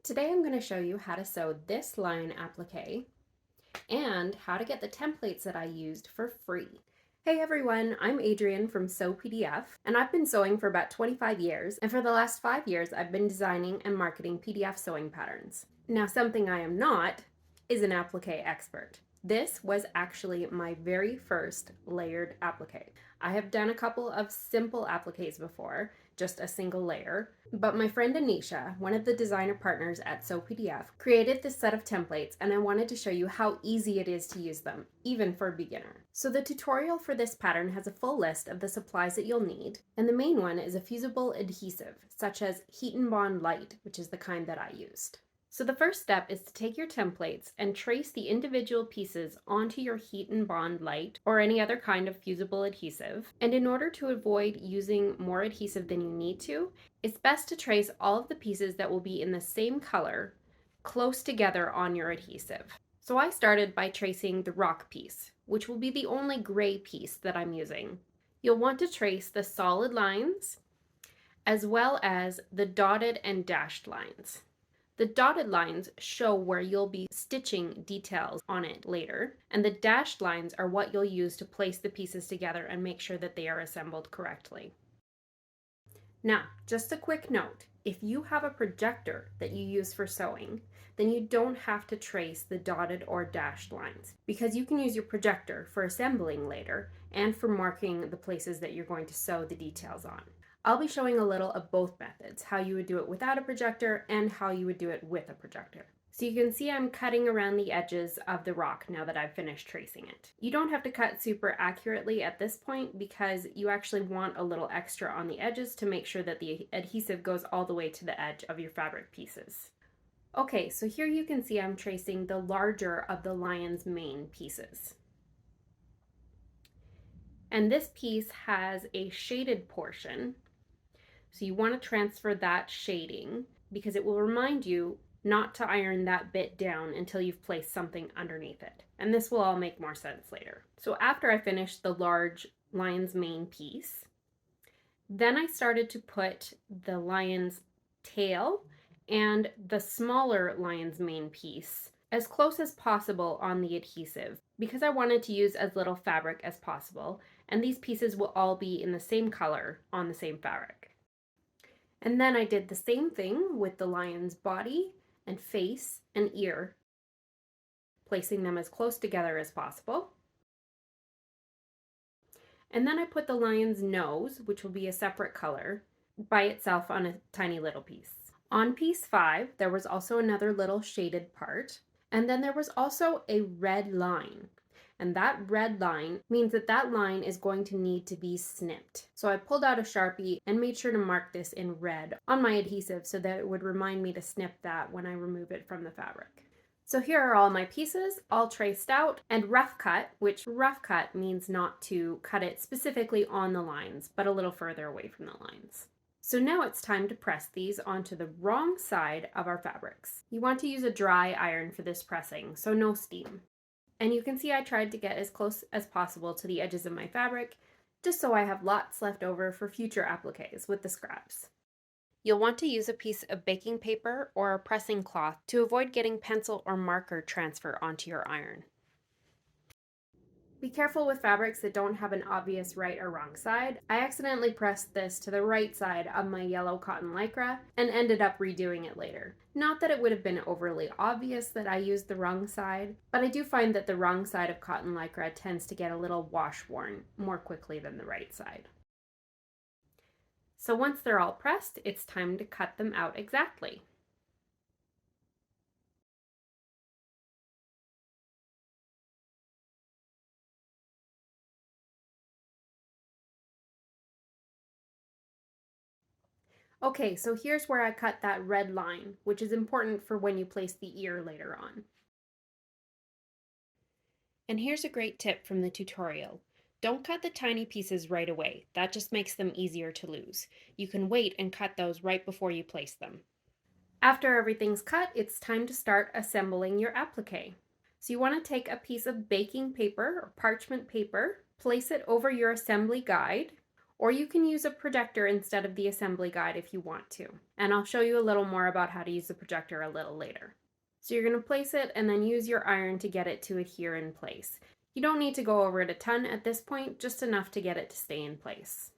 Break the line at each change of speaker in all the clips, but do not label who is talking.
Today I'm going to show you how to sew this lion applique and how to get the templates that I used for free. Hey everyone, I'm Adrienne from Sew PDF, and I've been sewing for about 25 years, and for the last 5 years I've been designing and marketing PDF sewing patterns. Now, something I am not is an applique expert. This was actually my very first layered applique. I have done a couple of simple appliques before, just a single layer, but my friend Anisha, one of the designer partners at Sew PDF, created this set of templates, and I wanted to show you how easy it is to use them, even for a beginner. So the tutorial for this pattern has a full list of the supplies that you'll need, and the main one is a fusible adhesive, such as Heat and Bond Light, which is the kind that I used. So the first step is to take your templates and trace the individual pieces onto your Heat and Bond Light or any other kind of fusible adhesive. And in order to avoid using more adhesive than you need to, it's best to trace all of the pieces that will be in the same color close together on your adhesive. So I started by tracing the rock piece, which will be the only gray piece that I'm using. You'll want to trace the solid lines as well as the dotted and dashed lines. The dotted lines show where you'll be stitching details on it later, and the dashed lines are what you'll use to place the pieces together and make sure that they are assembled correctly. Now, just a quick note, if you have a projector that you use for sewing, then you don't have to trace the dotted or dashed lines, because you can use your projector for assembling later and for marking the places that you're going to sew the details on. I'll be showing a little of both methods, how you would do it without a projector and how you would do it with a projector. So you can see I'm cutting around the edges of the rock now that I've finished tracing it. You don't have to cut super accurately at this point because you actually want a little extra on the edges to make sure that the adhesive goes all the way to the edge of your fabric pieces. Okay, so here you can see I'm tracing the larger of the lion's mane pieces. And this piece has a shaded portion. So you want to transfer that shading because it will remind you not to iron that bit down until you've placed something underneath it. And this will all make more sense later. So after I finished the large lion's mane piece, then I started to put the lion's tail and the smaller lion's mane piece as close as possible on the adhesive because I wanted to use as little fabric as possible, and these pieces will all be in the same color on the same fabric. And then I did the same thing with the lion's body and face and ear, placing them as close together as possible. And then I put the lion's nose, which will be a separate color, by itself on a tiny little piece. On piece 5, there was also another little shaded part, and then there was also a red line. And that red line means that that line is going to need to be snipped. So I pulled out a Sharpie and made sure to mark this in red on my adhesive so that it would remind me to snip that when I remove it from the fabric. So here are all my pieces, all traced out and rough cut, which rough cut means not to cut it specifically on the lines, but a little further away from the lines. So now it's time to press these onto the wrong side of our fabrics. You want to use a dry iron for this pressing, so no steam. And you can see I tried to get as close as possible to the edges of my fabric, just so I have lots left over for future appliques with the scraps. You'll want to use a piece of baking paper or a pressing cloth to avoid getting pencil or marker transfer onto your iron. Be careful with fabrics that don't have an obvious right or wrong side. I accidentally pressed this to the right side of my yellow cotton lycra and ended up redoing it later. Not that it would have been overly obvious that I used the wrong side, but I do find that the wrong side of cotton lycra tends to get a little wash-worn more quickly than the right side. So once they're all pressed, it's time to cut them out exactly. Okay, so here's where I cut that red line, which is important for when you place the ear later on. And here's a great tip from the tutorial. Don't cut the tiny pieces right away. That just makes them easier to lose. You can wait and cut those right before you place them. After everything's cut, it's time to start assembling your applique. So you want to take a piece of baking paper or parchment paper, place it over your assembly guide, or you can use a projector instead of the assembly guide if you want to. And I'll show you a little more about how to use the projector a little later. So you're going to place it and then use your iron to get it to adhere in place. You don't need to go over it a ton at this point, just enough to get it to stay in place.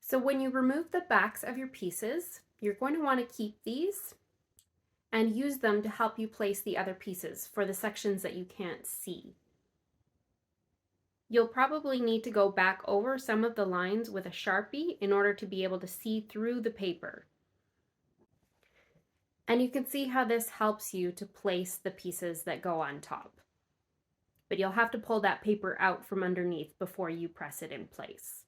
So when you remove the backs of your pieces, you're going to want to keep these and use them to help you place the other pieces for the sections that you can't see. You'll probably need to go back over some of the lines with a Sharpie in order to be able to see through the paper. And you can see how this helps you to place the pieces that go on top. But you'll have to pull that paper out from underneath before you press it in place.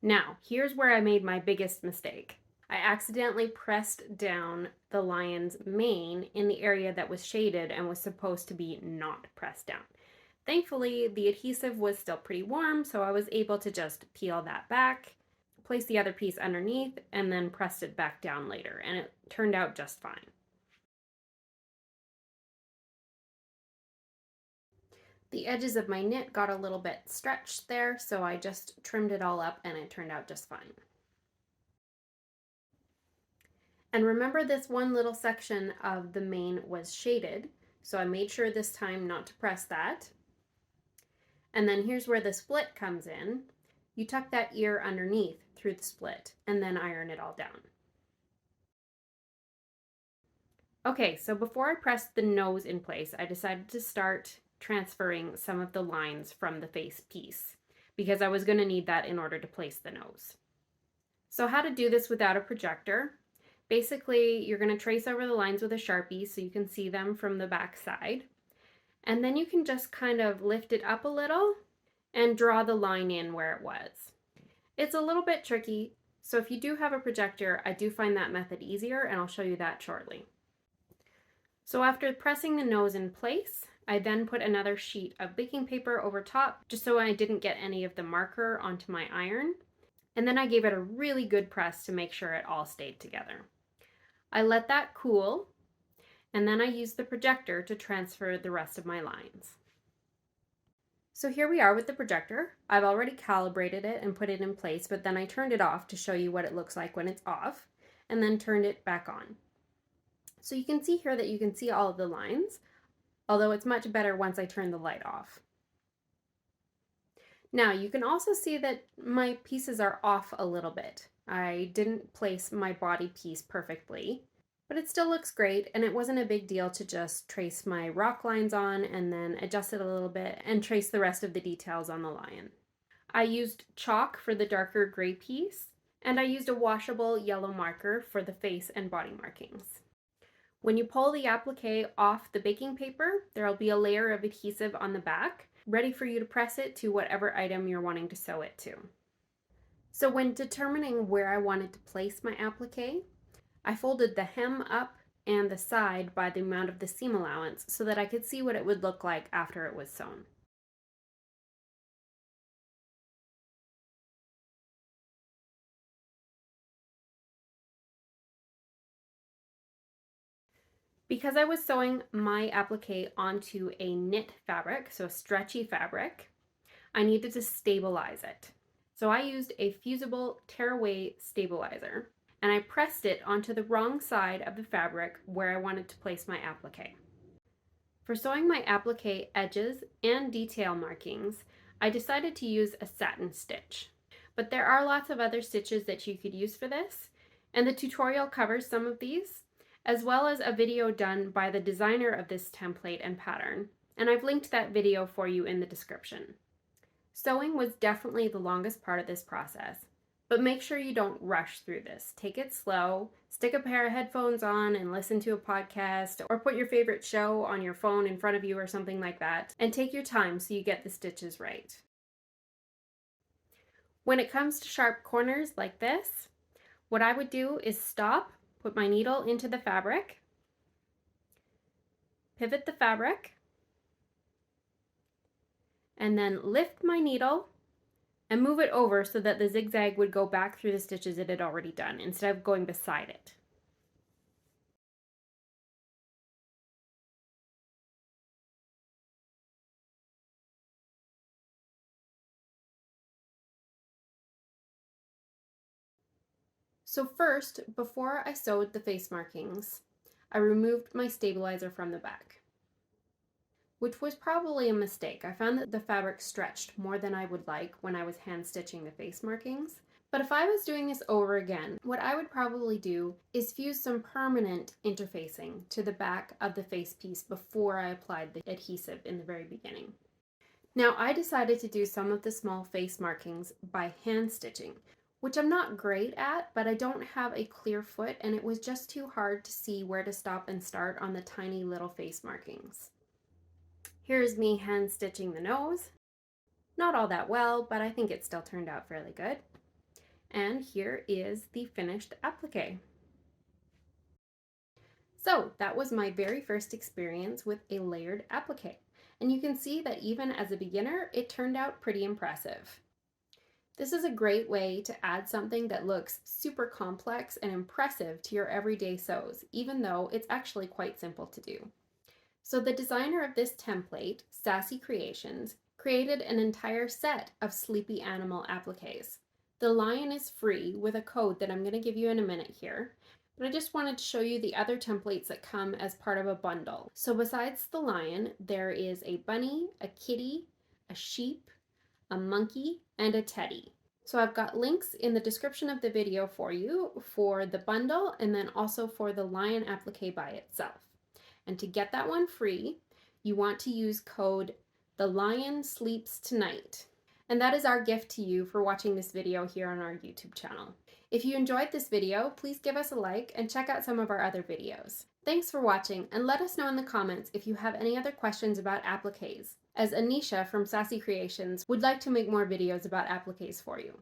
Now, here's where I made my biggest mistake. I accidentally pressed down the lion's mane in the area that was shaded and was supposed to be not pressed down. Thankfully, the adhesive was still pretty warm, so I was able to just peel that back, place the other piece underneath, and then pressed it back down later, and it turned out just fine. The edges of my knit got a little bit stretched there, so I just trimmed it all up and it turned out just fine. And remember, this one little section of the mane was shaded, so I made sure this time not to press that. And then here's where the split comes in. You tuck that ear underneath through the split and then iron it all down. Okay, so before I pressed the nose in place, I decided to start transferring some of the lines from the face piece because I was going to need that in order to place the nose. So how to do this without a projector? Basically, you're going to trace over the lines with a Sharpie so you can see them from the back side. And then you can just kind of lift it up a little and draw the line in where it was. It's a little bit tricky, so if you do have a projector, I do find that method easier, and I'll show you that shortly. So after pressing the nose in place, I then put another sheet of baking paper over top just so I didn't get any of the marker onto my iron. And then I gave it a really good press to make sure it all stayed together. I let that cool, and then I used the projector to transfer the rest of my lines. So here we are with the projector. I've already calibrated it and put it in place, but then I turned it off to show you what it looks like when it's off, and then turned it back on. So you can see here that you can see all of the lines, although it's much better once I turn the light off. Now you can also see that my pieces are off a little bit. I didn't place my body piece perfectly, but it still looks great, and it wasn't a big deal to just trace my rock lines on and then adjust it a little bit and trace the rest of the details on the lion. I used chalk for the darker gray piece, and I used a washable yellow marker for the face and body markings. When you pull the applique off the baking paper, there will be a layer of adhesive on the back, ready for you to press it to whatever item you're wanting to sew it to. So when determining where I wanted to place my applique, I folded the hem up and the side by the amount of the seam allowance so that I could see what it would look like after it was sewn. Because I was sewing my applique onto a knit fabric, so a stretchy fabric, I needed to stabilize it. So I used a fusible tearaway stabilizer, and I pressed it onto the wrong side of the fabric where I wanted to place my applique. For sewing my applique edges and detail markings, I decided to use a satin stitch. But there are lots of other stitches that you could use for this, and the tutorial covers some of these, as well as a video done by the designer of this template and pattern, and I've linked that video for you in the description. Sewing was definitely the longest part of this process, but make sure you don't rush through this. Take it slow, stick a pair of headphones on and listen to a podcast, or put your favorite show on your phone in front of you or something like that, and take your time so you get the stitches right. When it comes to sharp corners like this, what I would do is stop, put my needle into the fabric, pivot the fabric, and then lift my needle and move it over so that the zigzag would go back through the stitches it had already done instead of going beside it. So first, before I sewed the face markings, I removed my stabilizer from the back, which was probably a mistake. I found that the fabric stretched more than I would like when I was hand stitching the face markings. But if I was doing this over again, what I would probably do is fuse some permanent interfacing to the back of the face piece before I applied the adhesive in the very beginning. Now I decided to do some of the small face markings by hand stitching, which I'm not great at, but I don't have a clear foot and it was just too hard to see where to stop and start on the tiny little face markings. Here's me hand stitching the nose. Not all that well, but I think it still turned out fairly good. And here is the finished applique. So that was my very first experience with a layered applique. And you can see that even as a beginner, it turned out pretty impressive. This is a great way to add something that looks super complex and impressive to your everyday sews, even though it's actually quite simple to do. So the designer of this template, Sassy Creations, created an entire set of Sleepy Animal appliques. The lion is free with a code that I'm going to give you in a minute here, but I just wanted to show you the other templates that come as part of a bundle. So besides the lion, there is a bunny, a kitty, a sheep, a monkey, and a teddy. So I've got links in the description of the video for you for the bundle and then also for the lion applique by itself. And to get that one free, you want to use code The Lion Sleeps Tonight. And that is our gift to you for watching this video here on our YouTube channel. If you enjoyed this video, please give us a like and check out some of our other videos. Thanks for watching, and let us know in the comments if you have any other questions about appliques, as Anisha from Sassy Creations would like to make more videos about appliques for you.